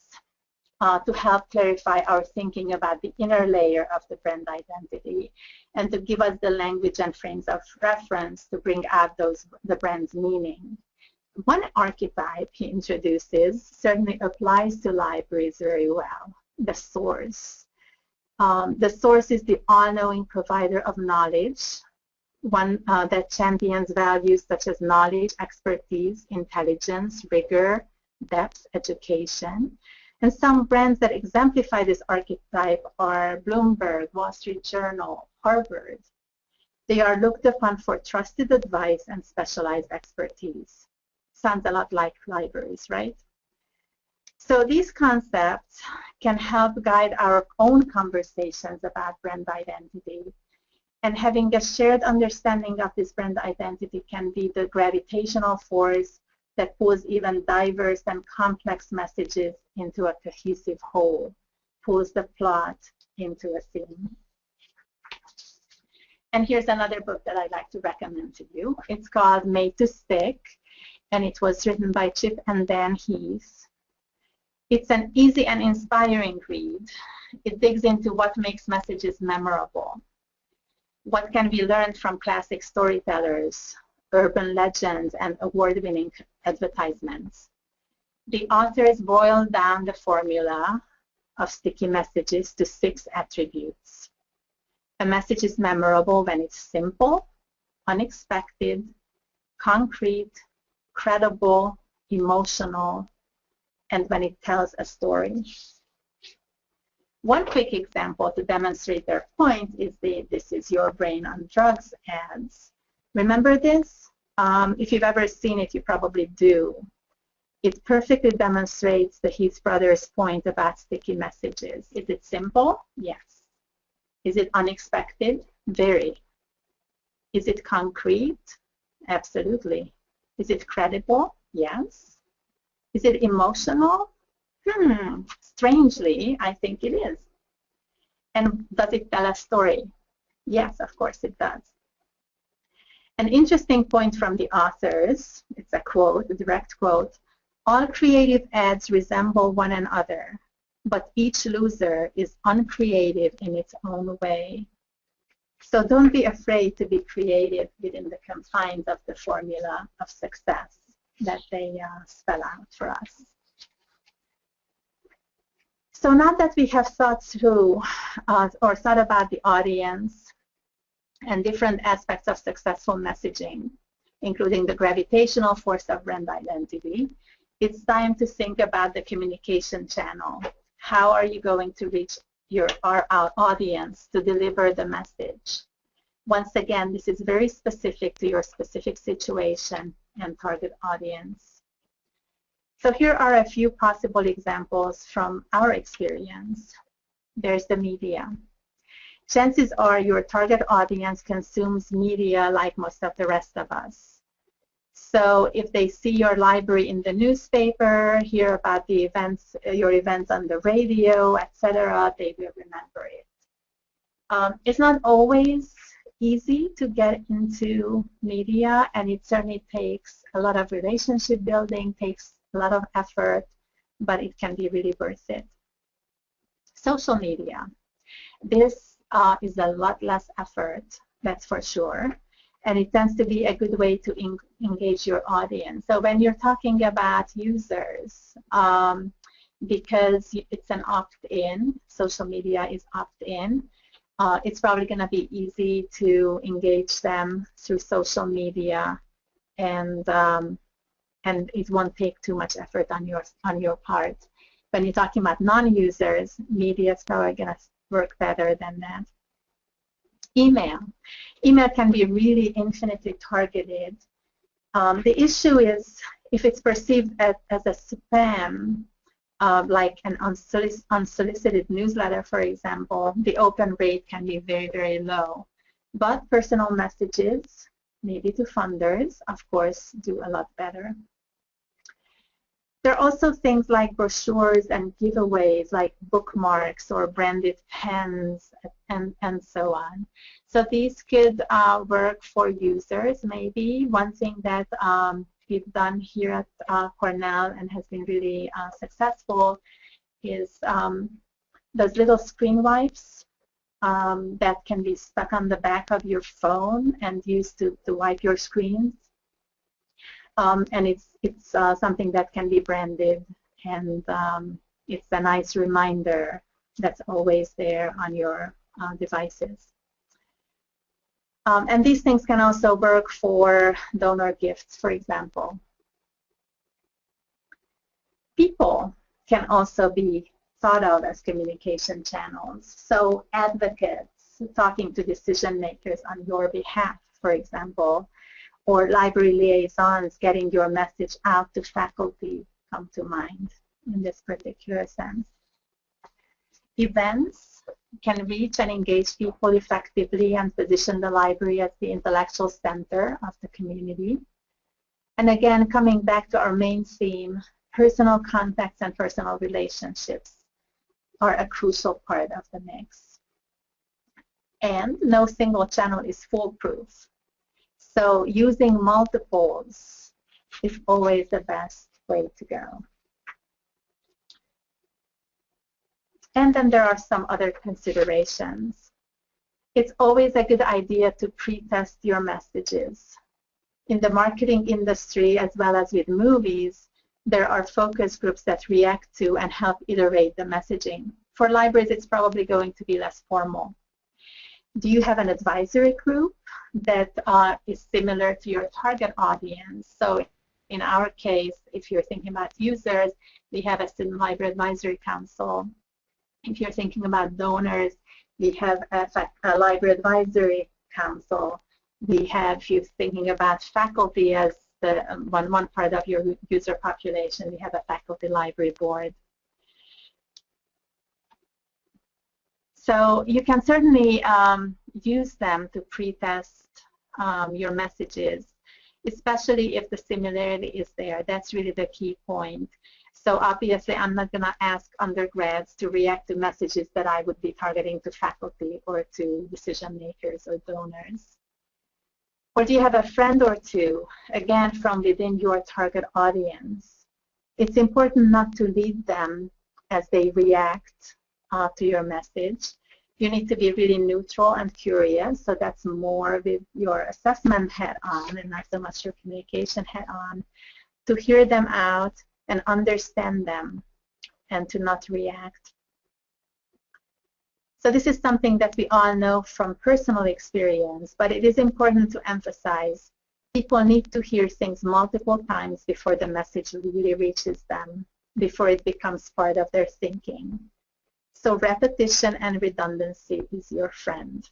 to help clarify our thinking about the inner layer of the brand identity and to give us the language and frames of reference to bring out the brand's meaning. One archetype he introduces certainly applies to libraries very well, the source. The source is the all-knowing provider of knowledge, one that champions values such as knowledge, expertise, intelligence, rigor, depth, education. And some brands that exemplify this archetype are Bloomberg, Wall Street Journal, Harvard. They are looked upon for trusted advice and specialized expertise. Sounds a lot like libraries, right? So these concepts can help guide our own conversations about brand identity. And having a shared understanding of this brand identity can be the gravitational force that pulls even diverse and complex messages into a cohesive whole, pulls the plot into a scene. And here's another book that I'd like to recommend to you. It's called Made to Stick, and it was written by Chip and Dan Heath. It's an easy and inspiring read. It digs into what makes messages memorable. What can be learned from classic storytellers, urban legends, and award-winning advertisements. The authors boiled down the formula of sticky messages to 6 attributes. A message is memorable when it's simple, unexpected, concrete, credible, emotional, and when it tells a story. One quick example to demonstrate their point is the "This is your brain on drugs" ads. Remember this? If you've ever seen it, you probably do. It perfectly demonstrates the Heath brothers' point about sticky messages. Is it simple? Yes. Is it unexpected? Very. Is it concrete? Absolutely. Is it credible? Yes. Is it emotional? Strangely, I think it is. And does it tell a story? Yes, of course it does. An interesting point from the authors, it's a quote, a direct quote, "All creative ads resemble one another, but each loser is uncreative in its own way." So don't be afraid to be creative within the confines of the formula of success that they spell out for us. So now that we have thought through or thought about the audience and different aspects of successful messaging, including the gravitational force of brand identity, it's time to think about the communication channel. How are you going to reach our audience to deliver the message? Once again, this is very specific to your specific situation and target audience. So here are a few possible examples from our experience. There's the media. Chances are your target audience consumes media like most of the rest of us. So if they see your library in the newspaper, hear about the events, your events on the radio, etc., they will remember it. It's not always easy to get into media, and it certainly takes a lot of relationship building, takes a lot of effort, but it can be really worth it. Social media. This is a lot less effort, that's for sure, and it tends to be a good way to engage your audience. So when you're talking about users, because it's an opt-in, social media is opt-in, It's probably going to be easy to engage them through social media, and it won't take too much effort on your part. When you're talking about non-users, media is probably going to work better than that. Email. Email can be really infinitely targeted. The issue is if it's perceived as a spam, like an unsolicited newsletter, for example, the open rate can be very, very low. But personal messages, maybe to funders, of course, do a lot better. There are also things like brochures and giveaways, like bookmarks or branded pens, and so on. So these could work for users, maybe. One thing that we've done here at Cornell and has been really successful is those little screen wipes that can be stuck on the back of your phone and used to wipe your screens. And it's something that can be branded, and it's a nice reminder that's always there on your devices. And these things can also work for donor gifts, for example. People can also be thought of as communication channels. So advocates talking to decision makers on your behalf, for example, or library liaisons getting your message out to faculty come to mind in this particular sense. Events can reach and engage people effectively and position the library as the intellectual center of the community. And again, coming back to our main theme, personal contacts and personal relationships are a crucial part of the mix. And no single channel is foolproof. So using multiples is always the best way to go. And then there are some other considerations. It's always a good idea to pre-test your messages. In the marketing industry, as well as with movies, there are focus groups that react to and help iterate the messaging. For libraries, it's probably going to be less formal. Do you have an advisory group that is similar to your target audience? So in our case, if you're thinking about users, we have a Student Library Advisory Council. If you're thinking about donors, we have a Library Advisory Council. We have, if you're thinking about faculty as the one part of your user population, we have a Faculty Library Board. So you can certainly use them to pre-test your messages, especially if the similarity is there. That's really the key point. So obviously, I'm not going to ask undergrads to react to messages that I would be targeting to faculty or to decision makers or donors. Or do you have a friend or two, again, from within your target audience? It's important not to lead them as they react to your message. You need to be really neutral and curious, so that's more with your assessment hat on and not so much your communication hat on, to hear them out and understand them and to not react. So this is something that we all know from personal experience, but it is important to emphasize people need to hear things multiple times before the message really reaches them, before it becomes part of their thinking. So repetition and redundancy is your friend.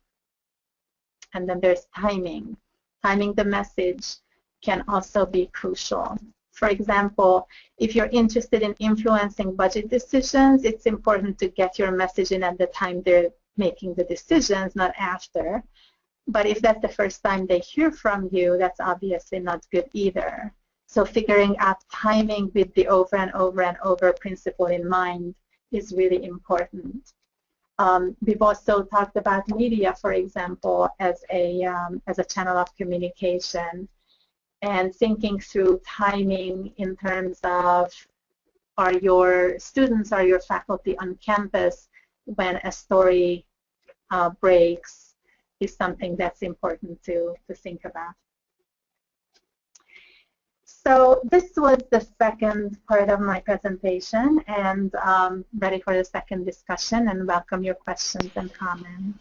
And then there's timing. Timing the message can also be crucial. For example, if you're interested in influencing budget decisions, it's important to get your message in at the time they're making the decisions, not after. But if that's the first time they hear from you, that's obviously not good either. So figuring out timing with the over and over and over principle in mind is really important. We've also talked about media, for example, as a channel of communication, and thinking through timing in terms of, are your students, are your faculty on campus when a story breaks, is something that's important to think about. So this was the second part of my presentation, and ready for the second discussion, and welcome your questions and comments.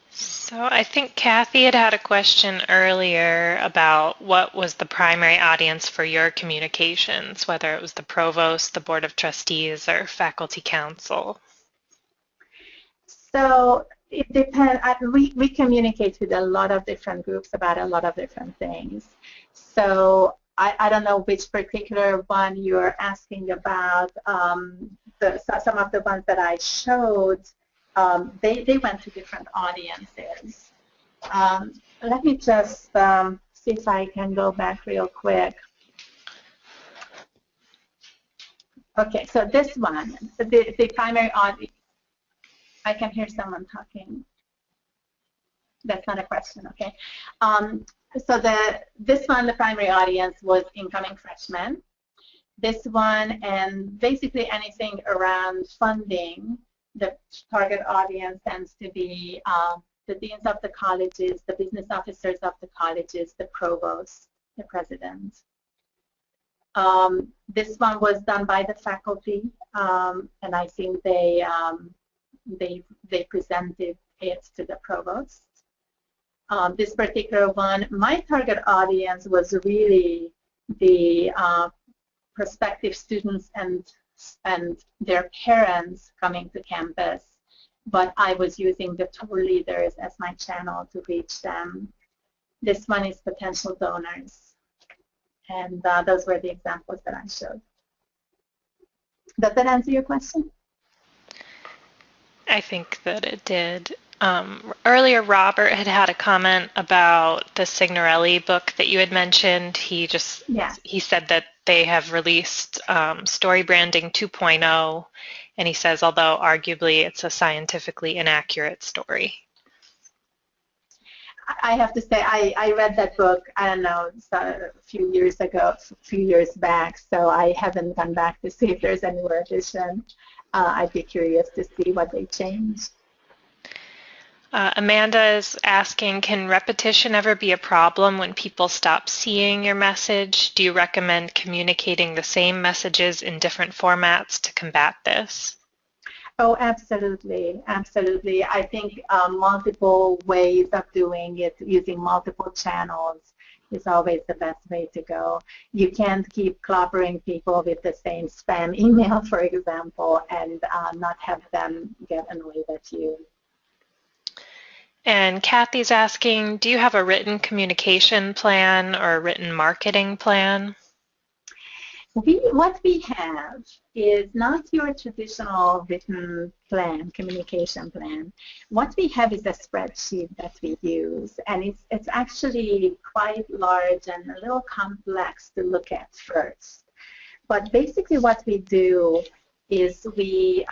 So I think Kathy had a question earlier about what was the primary audience for your communications, whether it was the provost, the board of trustees, or faculty council. So it depends. We communicate with a lot of different groups about a lot of different things. So I don't know which particular one you're asking about. Some of the ones that I showed, they went to different audiences. Let me just see if I can go back real quick. Okay, so this one, the primary audience, I can hear someone talking. That's not a question, okay? So this one, the primary audience was incoming freshmen. This one, and basically anything around funding, the target audience tends to be the deans of the colleges, the business officers of the colleges, the provost, the president. This one was done by the faculty, and I think they presented it to the provost. This particular one, my target audience was really the prospective students and their parents coming to campus, but I was using the tour leaders as my channel to reach them. This one is potential donors, and those were the examples that I showed. Does that answer your question? I think that it did. Earlier, Robert had a comment about the Signorelli book that you had mentioned. He said that they have released Story Branding 2.0, and he says, although arguably it's a scientifically inaccurate story. I have to say, I read that book, I don't know, a few years ago, a few years back, so I haven't gone back to see if there's any more addition. I'd be curious to see what they changed. Amanda is asking, can repetition ever be a problem when people stop seeing your message? Do you recommend communicating the same messages in different formats to combat this? Oh, absolutely, absolutely. I think multiple ways of doing it, using multiple channels, is always the best way to go. You can't keep clobbering people with the same spam email, for example, and not have them get annoyed at you. And Kathy's asking, do you have a written communication plan or a written marketing plan? What we have is not your traditional written plan, communication plan. What we have is a spreadsheet that we use, and it's actually quite large and a little complex to look at first. But basically what we do is we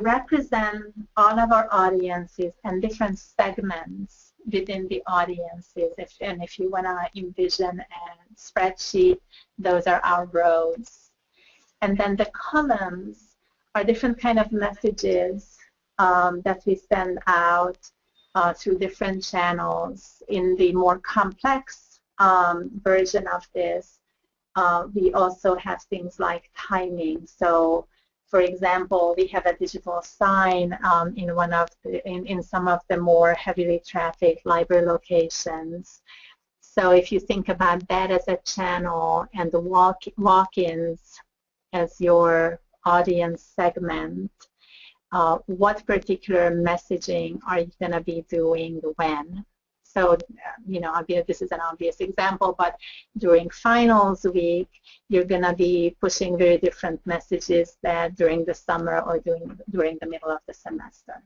represent all of our audiences and different segments within the audiences. If you want to envision a spreadsheet, those are our rows. And then the columns are different kind of messages that we send out through different channels. In the more complex version of this, we also have things like timing. So, for example, we have a digital sign in some of the more heavily trafficked library locations. So if you think about that as a channel and the walk-ins as your audience segment, what particular messaging are you going to be doing when? So, this is an obvious example, but during finals week, you're going to be pushing very different messages than during the summer or during the middle of the semester.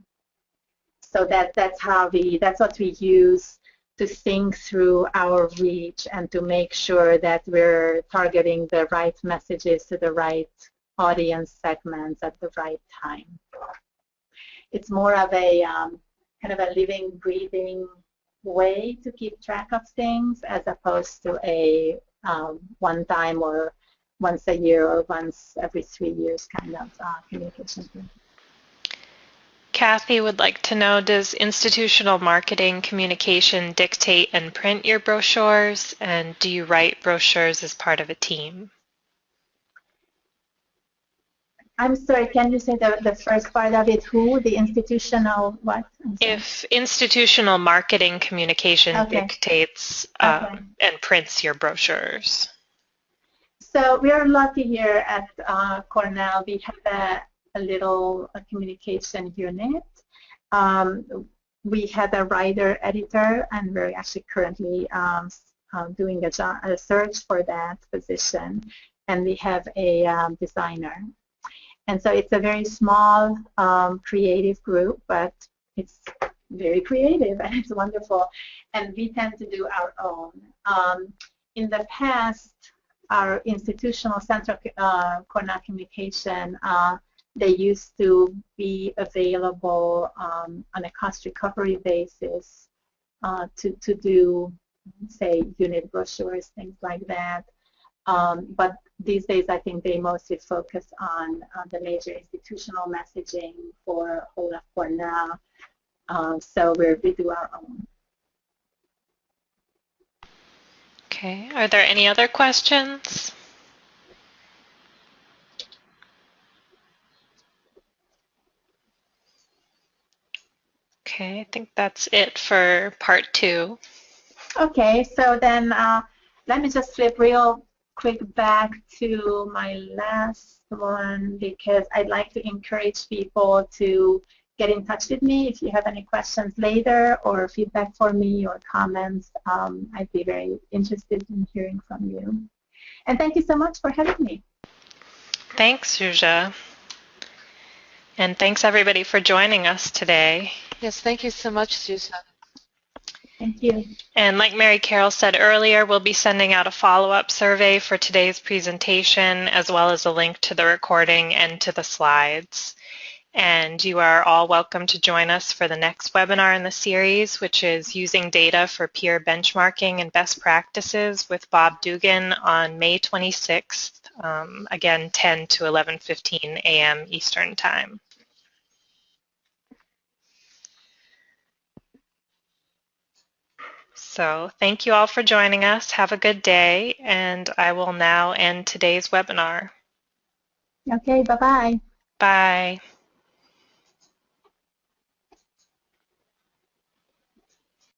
So that's what we use to think through our reach and to make sure that we're targeting the right messages to the right audience segments at the right time. It's more of a kind of a living, breathing way to keep track of things as opposed to a one time or once a year or once every 3 years kind of communication. Kathy would like to know, does institutional marketing communication dictate and print your brochures, and do you write brochures as part of a team? I'm sorry, can you say the first part of it? Who? The institutional what? If institutional marketing communication dictates and prints your brochures. So we are lucky here at Cornell. We have a little communication unit. We had a writer editor, and we're actually currently doing a search for that position. And we have a designer. And so it's a very small creative group, but it's very creative and it's wonderful. And we tend to do our own. In the past, our institutional center, Cornell Communication, they used to be available on a cost recovery basis to do, say, unit brochures, things like that. But these days, I think they mostly focus on the major institutional messaging for whole of Cornell. So we do our own. Okay, are there any other questions? Okay, I think that's it for part 2. Okay, so then let me just flip real quick back to my last one, because I'd like to encourage people to get in touch with me if you have any questions later or feedback for me or comments. I'd be very interested in hearing from you. And thank you so much for having me. Thanks, Shuja. And thanks everybody for joining us today. Yes, thank you so much, Susan. Thank you. And like Mary Carroll said earlier, we'll be sending out a follow-up survey for today's presentation, as well as a link to the recording and to the slides. And you are all welcome to join us for the next webinar in the series, which is Using Data for Peer Benchmarking and Best Practices with Bob Dugan on May 26th, again 10 to 11:15 a.m. Eastern Time. So thank you all for joining us. Have a good day, and I will now end today's webinar. Okay, bye-bye. Bye.